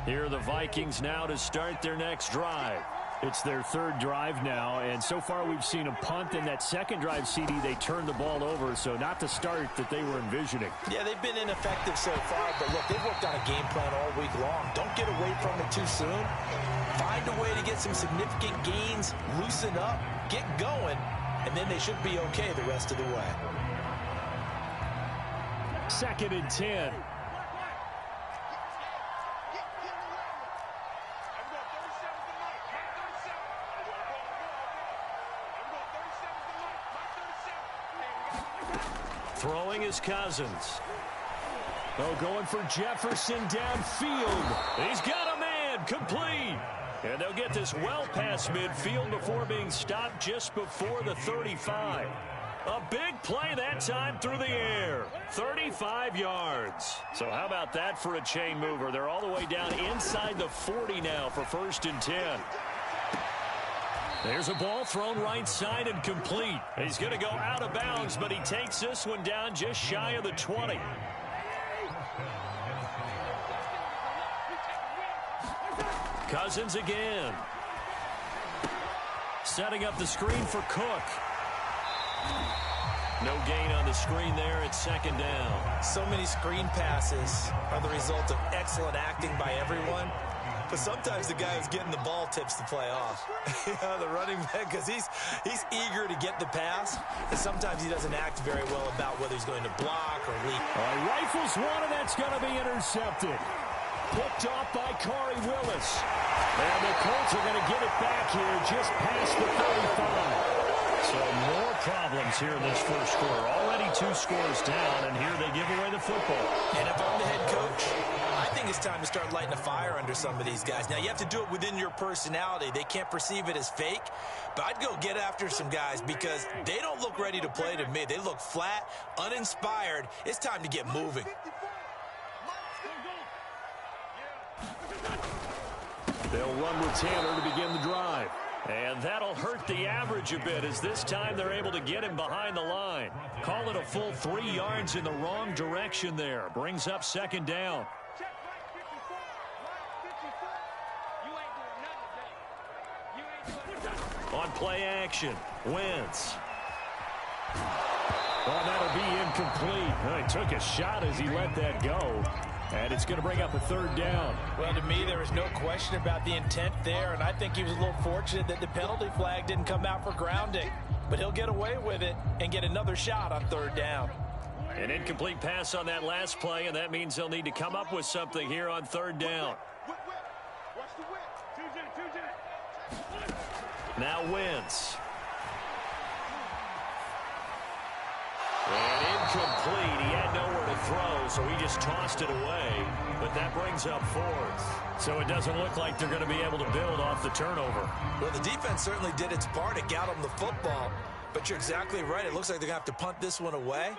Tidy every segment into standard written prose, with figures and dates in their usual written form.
Here are the Vikings now to start their next drive. It's their third drive now, and so far we've seen a punt. In that second drive, CD, they turned the ball over, so not the start that they were envisioning. Yeah, they've been ineffective so far, but look, they've worked on a game plan all week long. Don't get away from it too soon. Find a way to get some significant gains, loosen up, get going, and then they should be okay the rest of the way. 2nd and 10. Throwing is Cousins. Oh, going for Jefferson downfield. He's got a man, complete. And they'll get this well past midfield before being stopped just before the 35. A big play that time through the air. 35 yards. So how about that for a chain mover? They're all the way down inside the 40 now for 1st and 10. There's a ball thrown right side and complete. He's going to go out of bounds, but he takes this one down just shy of the 20. Cousins again. Setting up the screen for Cook. No gain on the screen there at 2nd down. So many screen passes are the result of excellent acting by everyone. But sometimes the guy who's getting the ball tips the play off. The running back, because he's eager to get the pass, and sometimes he doesn't act very well about whether he's going to block or leap. Rifles one, and that's going to be intercepted. Picked off by Corey Willis. And the Colts are going to get it back here just past the 35. So more problems here in this first quarter. Already 2 scores down, and here they give away the football. And if I'm the head coach, I think it's time to start lighting a fire under some of these guys. Now, you have to do it within your personality. They can't perceive it as fake. But I'd go get after some guys because they don't look ready to play to me. They look flat, uninspired. It's time to get moving. They'll run with Tanner to begin the drive. And that'll hurt the average a bit as this time they're able to get him behind the line. Call it a full 3 yards in the wrong direction there. Brings up 2nd down. On play action, Wentz. Oh, that'll be incomplete. Well, he took a shot as he let that go. And it's going to bring up a 3rd down. Well, to me, there is no question about the intent there, and I think he was a little fortunate that the penalty flag didn't come out for grounding. But he'll get away with it and get another shot on 3rd down. An incomplete pass on that last play, and that means they'll need to come up with something here on 3rd down. Now Wentz. And incomplete. He had nowhere to throw, so he just tossed it away. But that brings up 4th. So it doesn't look like they're going to be able to build off the turnover. Well, the defense certainly did its part. It got them the football. But you're exactly right. It looks like they're going to have to punt this one away.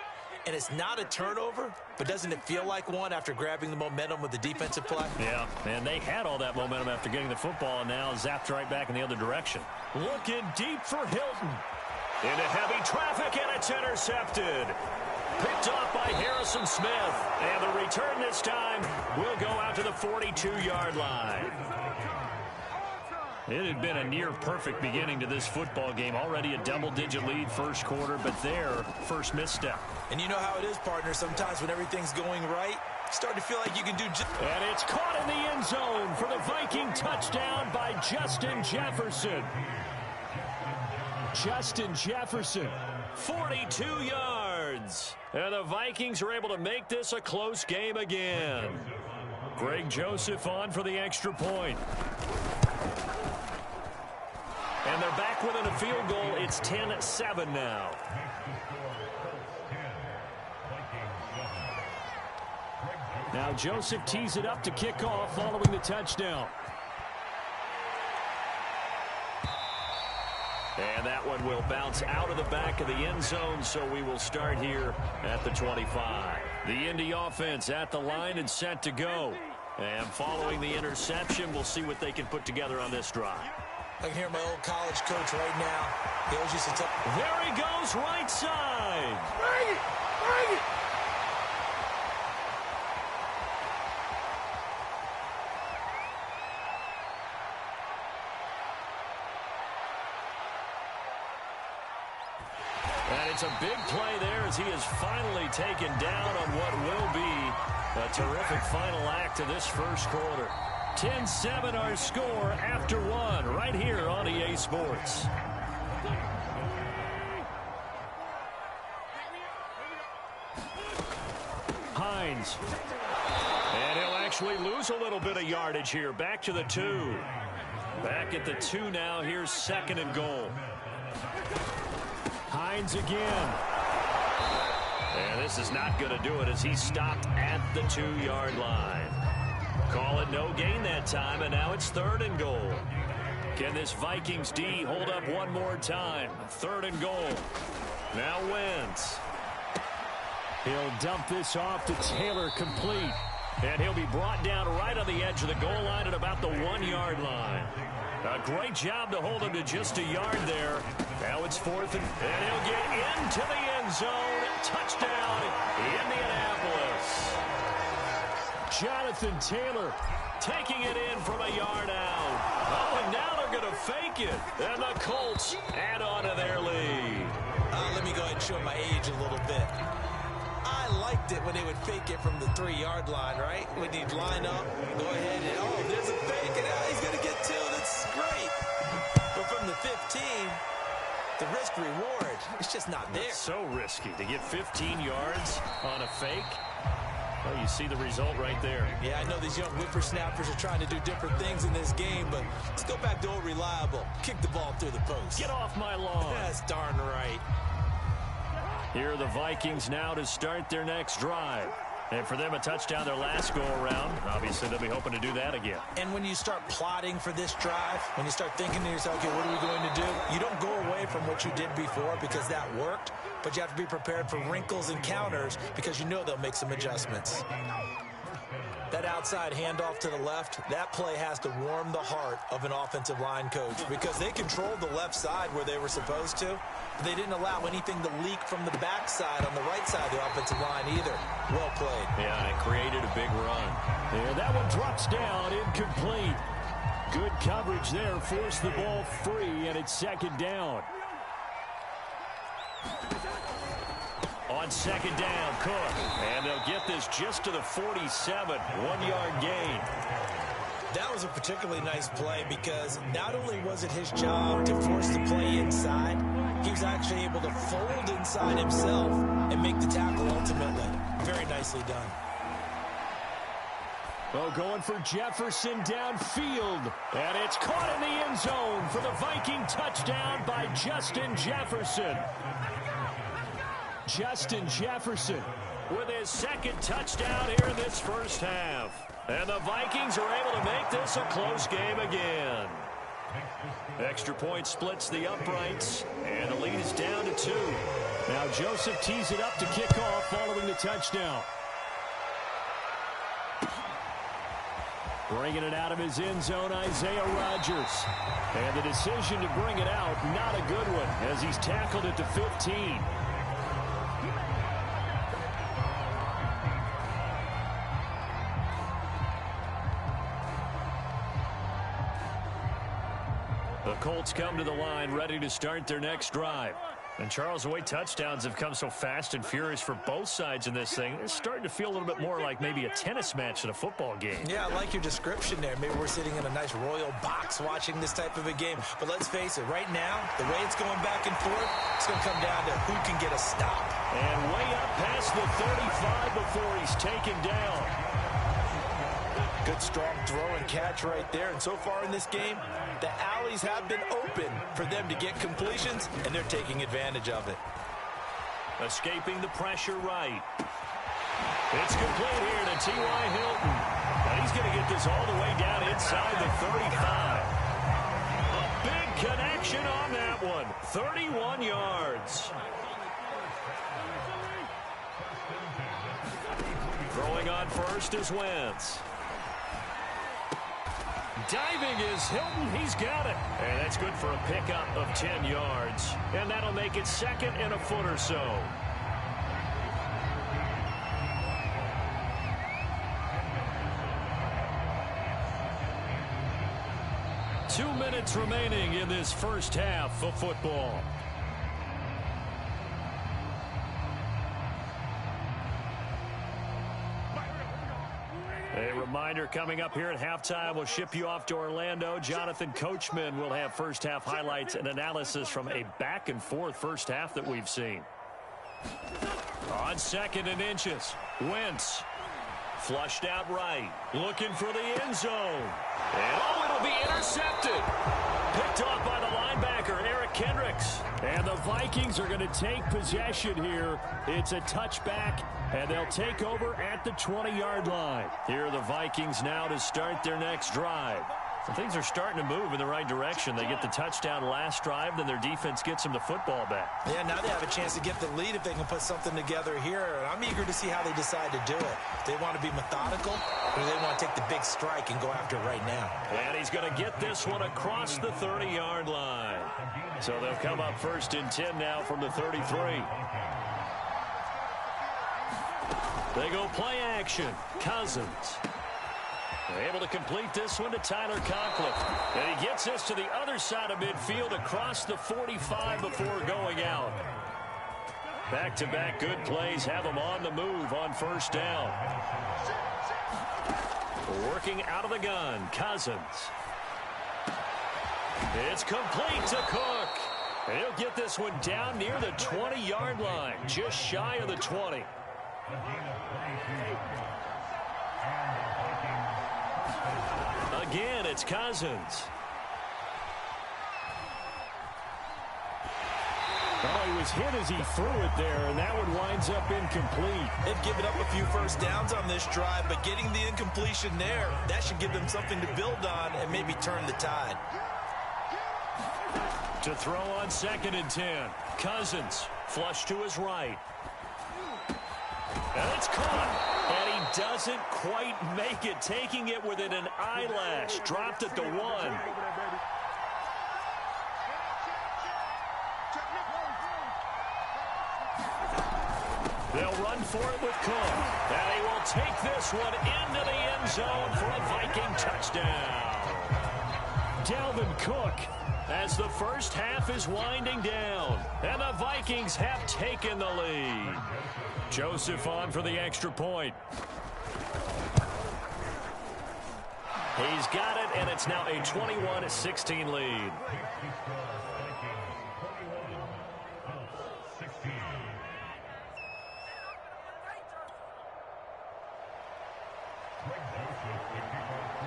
And it's not a turnover, but doesn't it feel like one after grabbing the momentum with the defensive play? Yeah, and they had all that momentum after getting the football, and now zapped right back in the other direction. Looking deep for Hilton. Into heavy traffic, and it's intercepted. Picked off by Harrison Smith. And the return this time will go out to the 42-yard line. It had been a near-perfect beginning to this football game. Already a double-digit lead first quarter, but their first misstep. And you know how it is, partner. Sometimes when everything's going right, you start to feel like you can do just... And it's caught in the end zone for the Viking touchdown by Justin Jefferson. Justin Jefferson. 42 yards. And the Vikings are able to make this a close game again. Greg Joseph on for the extra point. And they're back within a field goal. It's 10-7 now. Now Joseph tees it up to kick off following the touchdown. And that one will bounce out of the back of the end zone, so we will start here at the 25. The Indy offense at the line and set to go. And following the interception, we'll see what they can put together on this drive. I can hear my old college coach right now. He always used to tell... There he goes, right side. Bring it! Bring it! it's a big play there as he is finally taken down on what will be a terrific final act of this first quarter. 10-7 our score after one right here on EA Sports. Hines. And he'll actually lose a little bit of yardage here. Back to the 2. Back at the 2 now. Here's 2nd and goal. Hines again. And this is not going to do it as he stopped at the 2-yard line. Call it no gain that time, and now it's 3rd and goal. Can this Vikings D hold up one more time? 3rd and goal. Now Wentz. He'll dump this off to Taylor, complete. And he'll be brought down right on the edge of the goal line at about the 1-yard line. A great job to hold him to just a yard there. Now it's 4th and he'll get into the end zone. Touchdown, Indianapolis. Jonathan Taylor taking it in from a yard out. Oh, and now they're going to fake it. And the Colts add on to their lead. Let me go ahead and show my age a little bit. I liked it when they would fake it from the 3-yard line, right? When he'd line up, go ahead and, oh, there's a fake, and now he's going to get 2. That's great. But from the 15, the risk-reward, it's just not there. It's so risky to get 15 yards on a fake. Well, you see the result right there. Yeah, I know these young whippersnappers are trying to do different things in this game, but let's go back to old reliable. Kick the ball through the post. Get off my lawn. That's darn right. Here are the Vikings now to start their next drive. And for them, a touchdown their last go-around. Obviously, they'll be hoping to do that again. And when you start plotting for this drive, when you start thinking to yourself, okay, what are we going to do? You don't go away from what you did before because that worked, but you have to be prepared for wrinkles and counters because you know they'll make some adjustments. That outside handoff to the left, that play has to warm the heart of an offensive line coach because they controlled the left side where they were supposed to. But they didn't allow anything to leak from the backside on the right side of the offensive line either. Well played. Yeah, and it created a big run. Yeah, that one drops down, incomplete. Good coverage there, forced the ball free, and it's 2nd down. On 2nd down, Cook. And they'll get this just to the 47. 1-yard gain. That was a particularly nice play because not only was it his job to force the play inside, he was actually able to fold inside himself and make the tackle ultimately. Very nicely done. Well, going for Jefferson downfield. And it's caught in the end zone for the Viking touchdown by Justin Jefferson. Justin Jefferson with his 2nd touchdown here in this first half. And the Vikings are able to make this a close game again. Extra point splits the uprights, and the lead is down to 2. Now Joseph tees it up to kick off following the touchdown. Bringing it out of his end zone, Isaiah Rodgers. And the decision to bring it out, not a good one, as he's tackled at the 15. The Colts come to the line ready to start their next drive. And, Charles, the way touchdowns have come so fast and furious for both sides in this thing, it's starting to feel a little bit more like maybe a tennis match than a football game. Yeah, I like your description there. Maybe we're sitting in a nice royal box watching this type of a game. But let's face it, right now, the way it's going back and forth, it's going to come down to who can get a stop. And way up past the 35 before he's taken down. Good, strong throw and catch right there. And so far in this game, the alleys have been open for them to get completions, and they're taking advantage of it. Escaping the pressure right. It's complete here to T.Y. Hilton. And he's going to get this all the way down inside the 35. A big connection on that one. 31 yards. Throwing on first is Wentz. Diving is Hilton. He's got it. And that's good for a pickup of 10 yards. And that'll make it 2nd and a foot or so. Two minutes remaining in this first half of football. Reminder, coming up here at halftime, we'll ship you off to Orlando. Jonathan Coachman will have first-half highlights and analysis from a back-and-forth first half that we've seen. On 2nd and inches, Wentz. Flushed out right, looking for the end zone. And it'll be intercepted. Picked off by the linebacker, Eric Kendricks. And the Vikings are going to take possession here. It's a touchback, and they'll take over at the 20-yard line. Here are the Vikings now to start their next drive. So things are starting to move in the right direction. They get the touchdown last drive, then their defense gets them the football back. Yeah, now they have a chance to get the lead if they can put something together here. I'm eager to see how they decide to do it. They want to be methodical, or they want to take the big strike and go after it right now. And he's going to get this one across the 30-yard line. So they'll come up 1st and 10 now from the 33. They go play action. Cousins. They're able to complete this one to Tyler Conklin. And he gets this to the other side of midfield across the 45 before going out. Back-to-back good plays have them on the move on 1st down. Working out of the gun, Cousins. It's complete to Cook. And he'll get this one down near the 20-yard line, just shy of the 20. Again, it's Cousins. Oh, he was hit as he threw it there, and that one winds up incomplete. They've given up a few first downs on this drive, but getting the incompletion there, that should give them something to build on and maybe turn the tide. To throw on 2nd and 10. Cousins, flush to his right. And it's caught. And he doesn't quite make it, taking it within an eyelash. Dropped at the 1. They'll run for it with Cook. And he will take this one into the end zone for a Viking touchdown. Dalvin Cook, as the first half is winding down. And the Vikings have taken the lead. Joseph on for the extra point. He's got it, and it's now a 21-16 lead.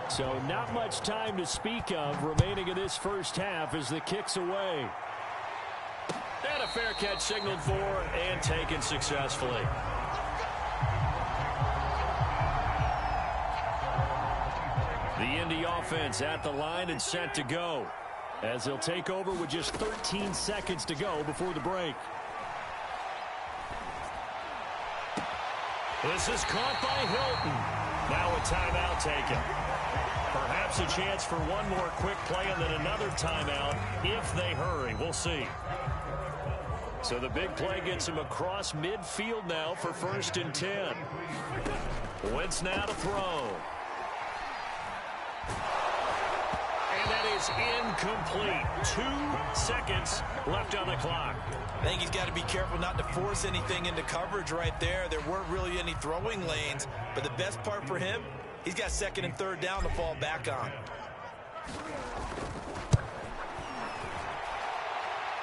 So not much time to speak of remaining in this first half as the kick's away. And a fair catch signaled for and taken successfully. The Indy offense at the line and set to go, as they'll take over with just 13 seconds to go before the break. This is caught by Hilton. Now a timeout taken. Perhaps a chance for one more quick play and then another timeout if they hurry. We'll see. So the big play gets him across midfield now for 1st and 10. Wentz now to throw. And that is incomplete. 2 seconds left on the clock. I think he's got to be careful not to force anything into coverage right there. There weren't really any throwing lanes, but the best part for him, he's got 2nd and 3rd down to fall back on.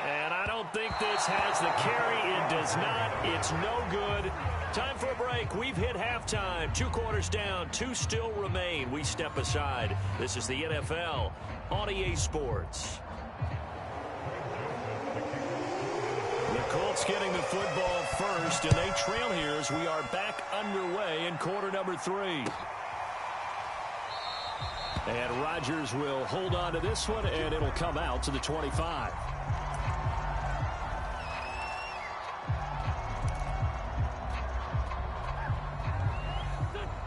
And I don't think this has the carry. It does not. It's no good. Time for a break. We've hit halftime. 2 quarters down. 2 still remain. We step aside. This is the NFL on EA Sports. The Colts getting the football first, and they trail here as we are back underway in quarter number 3. And Rodgers will hold on to this one, and it'll come out to the 25.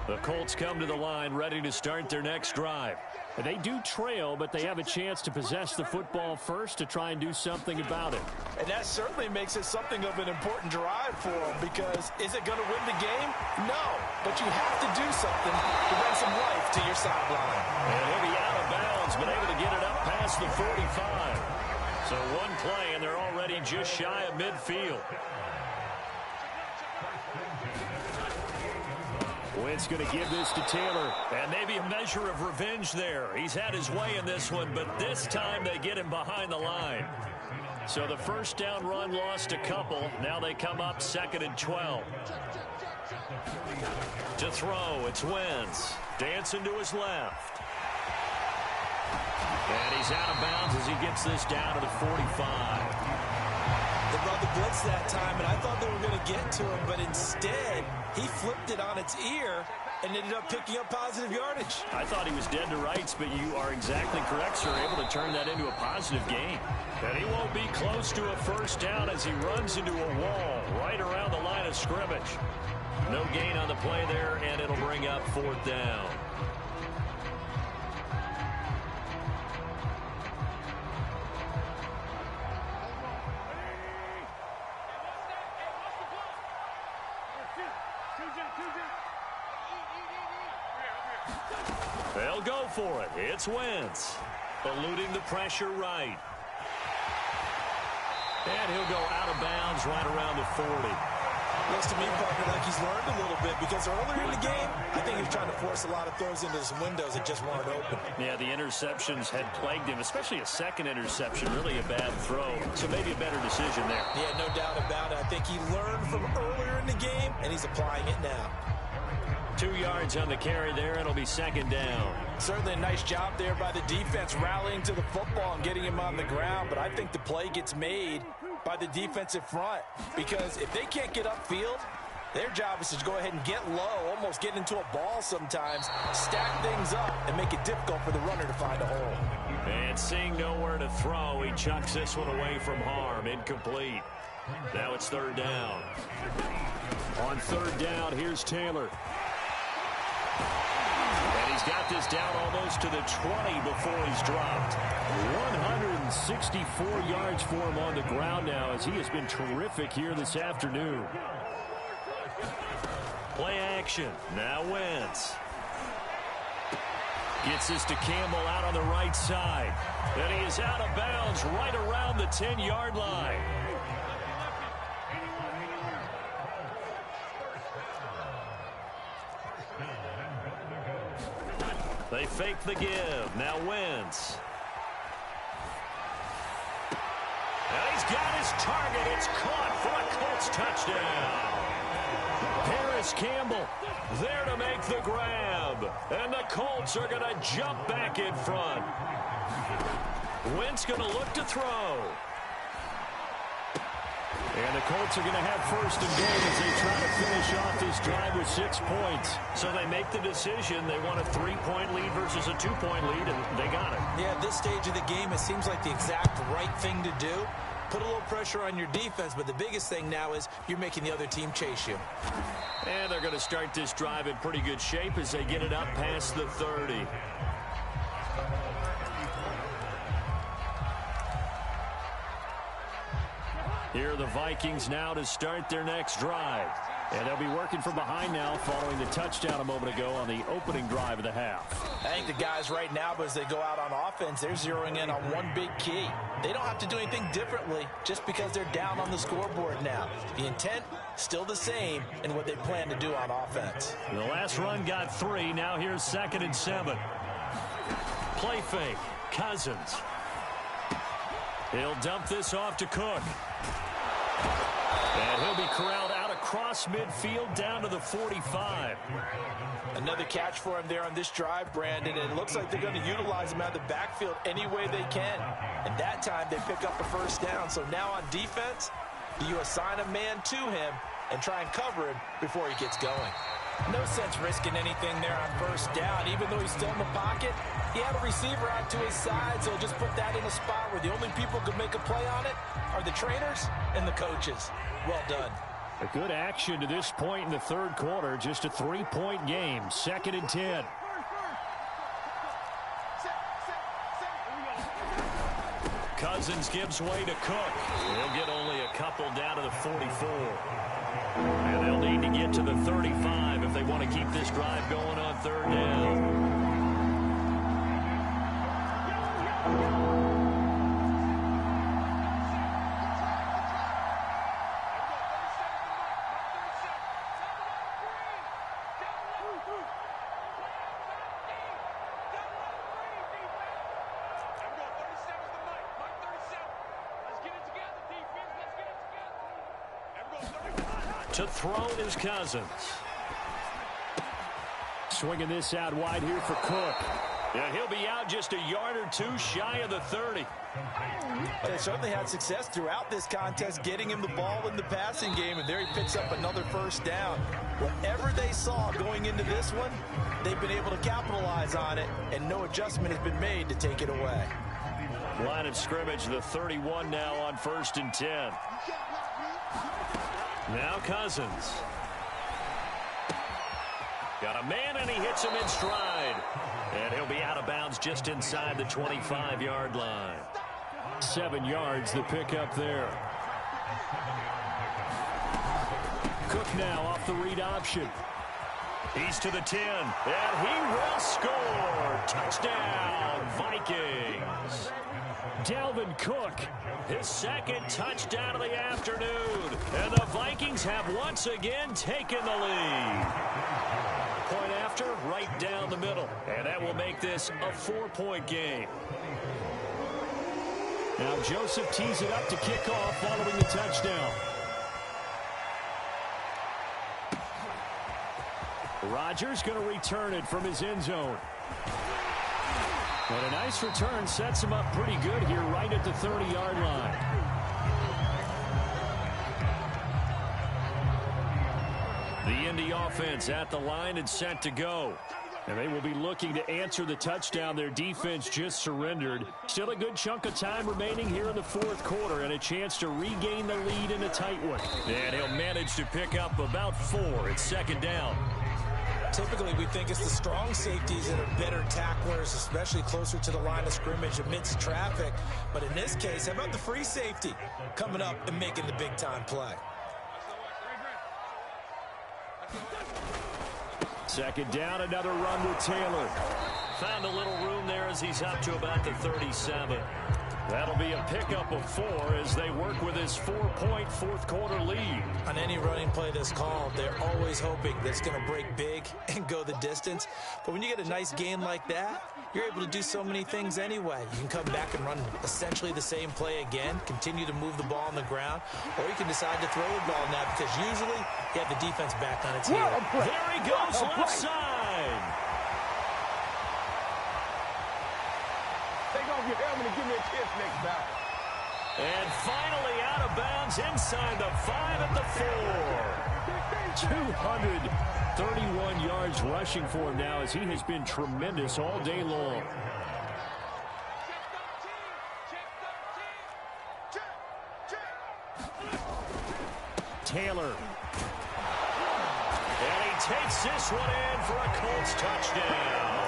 The Colts come to the line ready to start their next drive. They do trail, but they have a chance to possess the football first to try and do something about it. And that certainly makes it something of an important drive for them, because is it going to win the game? No, but you have to do something to bring some life to your sideline. And he'll be out of bounds, but able to get it up past the 45. So one play, and they're already just shy of midfield. Wentz going to give this to Taylor. And maybe a measure of revenge there. He's had his way in this one, but this time they get him behind the line. So the first down run lost a couple. Now they come up 2nd and 12. To throw, it's Wentz. Dancing to his left. And he's out of bounds as he gets this down to the 45. They brought the blitz that time, and I thought they were going to get to him, but instead, he flipped it on its ear and ended up picking up positive yardage. I thought he was dead to rights, but you are exactly correct, sir, able to turn that into a positive gain. And he won't be close to a first down as he runs into a wall right around the line of scrimmage. No gain on the play there, and it'll bring up 4th down. They'll go for it. It's Wentz. Eluding the pressure right. And he'll go out of bounds right around the 40. Looks to me, partner, like he's learned a little bit because earlier in the game, I think he was trying to force a lot of throws into some windows that just weren't open. Yeah, the interceptions had plagued him, especially a second interception, really a bad throw. So maybe a better decision there. Yeah, no doubt about it. I think he learned from earlier in the game, and he's applying it now. 2 yards on the carry there. It'll be 2nd down. Certainly a nice job there by the defense rallying to the football and getting him on the ground, but I think the play gets made by the defensive front because if they can't get upfield, their job is to go ahead and get low, almost get into a ball sometimes, stack things up, and make it difficult for the runner to find a hole. And seeing nowhere to throw, he chucks this one away from harm. Incomplete. Now it's 3rd down. On 3rd down, here's Taylor. And he's got this down almost to the 20 before he's dropped. 164 yards for him on the ground now as he has been terrific here this afternoon. Play action. Now Wentz. Gets this to Campbell out on the right side. And he is out of bounds right around the 10-yard line. They fake the give. Now Wentz. And he's got his target. It's caught for a Colts touchdown. Paris Campbell there to make the grab. And the Colts are going to jump back in front. Wentz going to look to throw. And the Colts are going to have 1st and goal as they try to finish off this drive with 6 points. So they make the decision. They want a 3-point lead versus a 2-point lead, and they got it. Yeah, at this stage of the game, it seems like the exact right thing to do. Put a little pressure on your defense, but the biggest thing now is you're making the other team chase you. And they're going to start this drive in pretty good shape as they get it up past the 30. Here are the Vikings now to start their next drive. And they'll be working from behind now following the touchdown a moment ago on the opening drive of the half. I think the guys right now, as they go out on offense, they're zeroing in on one big key. They don't have to do anything differently just because they're down on the scoreboard now. The intent, still the same in what they plan to do on offense. The last run got 3. Now here's 2nd and 7. Play fake. Cousins. He'll dump this off to Cook. And he'll be corralled out across midfield down to the 45. Another catch for him there on this drive, Brandon. And it looks like they're going to utilize him out of the backfield any way they can. And that time they pick up the 1st down. So now on defense, you assign a man to him and try and cover him before he gets going. No sense risking anything there on 1st down. Even though he's still in the pocket, he had a receiver out to his side, so just put that in a spot where the only people who can make a play on it are the trainers and the coaches. Well done. A good action to this point in the 3rd quarter. Just a 3-point game. 2nd and 10. Cousins gives way to Cook. He'll get only a couple down to the 44. And they'll need to get to the 35 if they want to keep this drive going on 3rd down. To throw is Cousins. Swinging this out wide here for Cook. Yeah, he'll be out just a yard or two shy of the 30. They certainly had success throughout this contest getting him the ball in the passing game, and there he picks up another first down. Whatever they saw going into this one, they've been able to capitalize on it, and no adjustment has been made to take it away. Line of scrimmage, the 31 now on 1st and 10. Now Cousins. Got a man, and he hits him in stride. And he'll be out of bounds just inside the 25-yard line. 7 yards, the pickup there. Cook now off the read option. He's to the 10, and he will score. Touchdown, Vikings. Dalvin Cook, his second touchdown of the afternoon. And the Vikings have once again taken the lead. Point after, right down the middle. And that will make this a 4-point game. Now Joseph tees it up to kick off following the touchdown. Rodgers going to return it from his end zone. And a nice return sets him up pretty good here right at the 30-yard line. The Indy offense at the line and set to go. And they will be looking to answer the touchdown their defense just surrendered. Still a good chunk of time remaining here in the 4th quarter and a chance to regain the lead in a tight one. And he'll manage to pick up about 4 at 2nd down. Typically, we think it's the strong safeties that are better tacklers, especially closer to the line of scrimmage amidst traffic. But in this case, how about the free safety coming up and making the big-time play? 2nd down, another run with Taylor. Found a little room there as he's up to about the 37. That'll be a pickup of 4 as they work with his 4-point 4th quarter lead. On any running play that's called, they're always hoping that it's going to break big and go the distance. But when you get a nice gain like that, you're able to do so many things anyway. You can come back and run essentially the same play again, continue to move the ball on the ground, or you can decide to throw the ball now because usually you have the defense back on its heel. There he goes, left side. Take off your helmet and give me a kiss next time. And finally out of bounds inside the 5 at the 4. 231 yards rushing for him now as he has been tremendous all day long. Taylor. And he takes this one in for a Colts touchdown.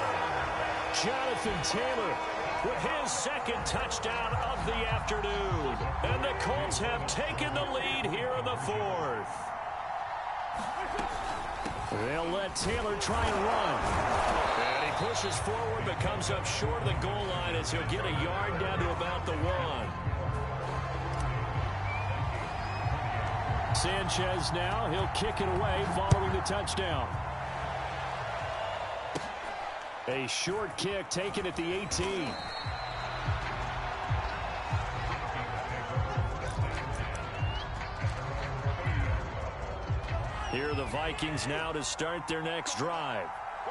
Jonathan Taylor with his 2nd touchdown of the afternoon. And the Colts have taken the lead here in the 4th. They'll let Taylor try and run. And he pushes forward but comes up short of the goal line as he'll get a yard down to about the 1. Sanchez now, he'll kick it away following the touchdown. A short kick taken at the 18. Here are the Vikings now to start their next drive.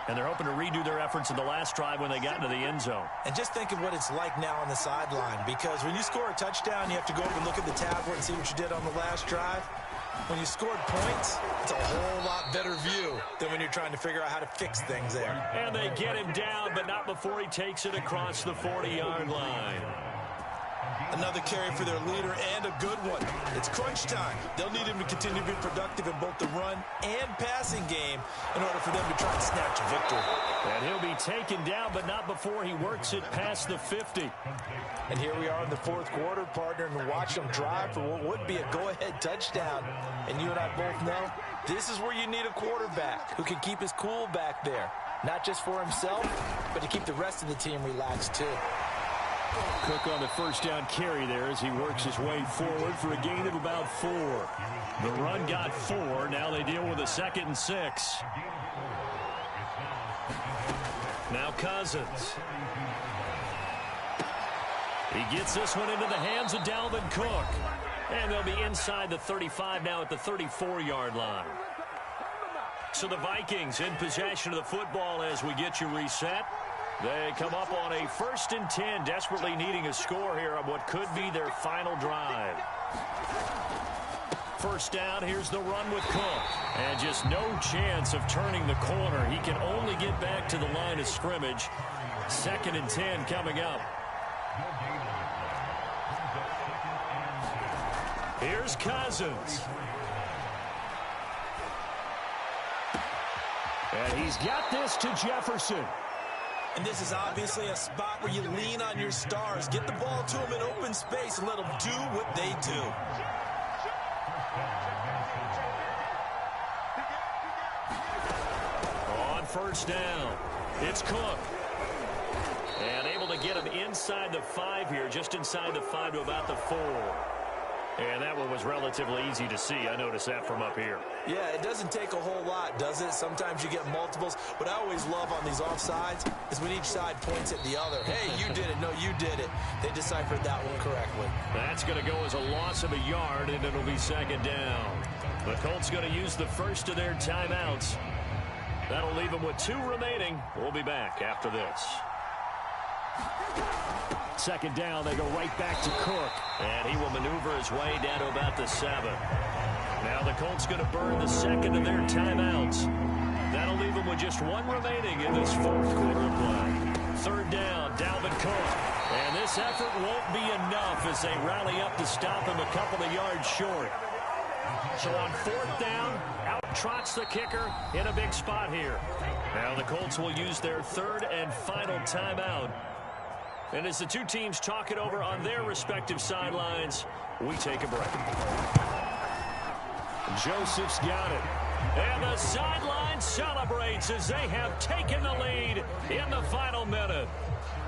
And they're hoping to redo their efforts in the last drive when they got into the end zone. And just think of what it's like now on the sideline, because when you score a touchdown, you have to go over and look at the tablet and see what you did on the last drive. When you scored points, it's a whole lot better view than when you're trying to figure out how to fix things there. And they get him down, but not before he takes it across the 40-yard line. Another carry for their leader, and a good one. It's crunch time. They'll need him to continue to be productive in both the run and passing game in order for them to try and snatch a victory. And he'll be taken down, but not before he works it past the 50. And here we are in the 4th quarter, partner, and watch them drive for what would be a go-ahead touchdown. And you and I both know this is where you need a quarterback who can keep his cool back there. Not just for himself, but to keep the rest of the team relaxed, too. Cook on the 1st down carry there as he works his way forward for a gain of about 4. The run got 4. Now they deal with a 2nd and 6. Now Cousins. He gets this one into the hands of Dalvin Cook. And they'll be inside the 35 now at the 34-yard line. So the Vikings in possession of the football as we get you reset. They come up on a 1st and 10, desperately needing a score here on what could be their final drive. First down, here's the run with Cook. And just no chance of turning the corner. He can only get back to the line of scrimmage. 2nd and 10 coming up. Here's Cousins. And he's got this to Jefferson. And this is obviously a spot where you lean on your stars. Get the ball to them in open space and let them do what they do. On first down, it's Cook. And able to get him inside the 5 here, just inside the 5 to about the 4. And that one was relatively easy to see. I noticed that from up here. Yeah, it doesn't take a whole lot, does it? Sometimes you get multiples. What I always love on these offsides is when each side points at the other. Hey, you did it. No, you did it. They deciphered that one correctly. That's going to go as a loss of a yard, and it'll be 2nd down. The Colts going to use the first of their timeouts. That'll leave them with 2 remaining. We'll be back after this. 2nd down, they go right back to Cook. And he will maneuver his way down to about the 7. Now the Colts going to burn the 2nd of their timeouts. That'll leave them with just 1 remaining in this 4th quarter of play. 3rd down, Dalvin Cook. And this effort won't be enough as they rally up to stop him a couple of yards short. So on 4th down, out trots the kicker in a big spot here. Now the Colts will use their 3rd and final timeout. And as the two teams talk it over on their respective sidelines, we take a break. Joseph's got it. And the sideline celebrates as they have taken the lead in the final minute.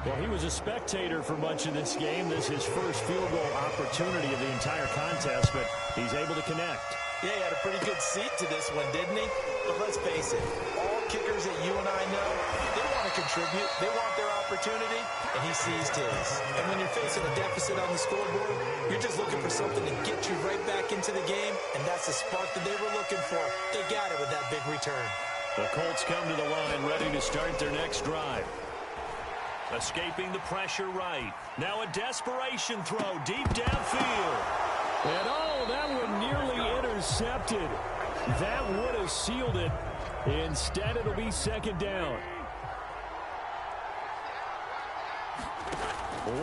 Well, he was a spectator for much of this game. This is his first field goal opportunity of the entire contest, but he's able to connect. Yeah, he had a pretty good seat to this one, didn't he? But let's face it, all kickers that you and I know, they want to contribute. They want their opportunity, and he seized his. And when you're facing a deficit on the scoreboard, you're just looking for something to get you right back into the game, and that's the spark that they were looking for. They got it with that big return. The Colts come to the line ready to start their next drive. Escaping the pressure right. Now a desperation throw deep downfield. And oh, that one nearly intercepted. That would have sealed it. Instead, it'll be 2nd down.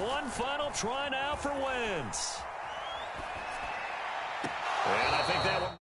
One final try now for Wentz. And I think that one...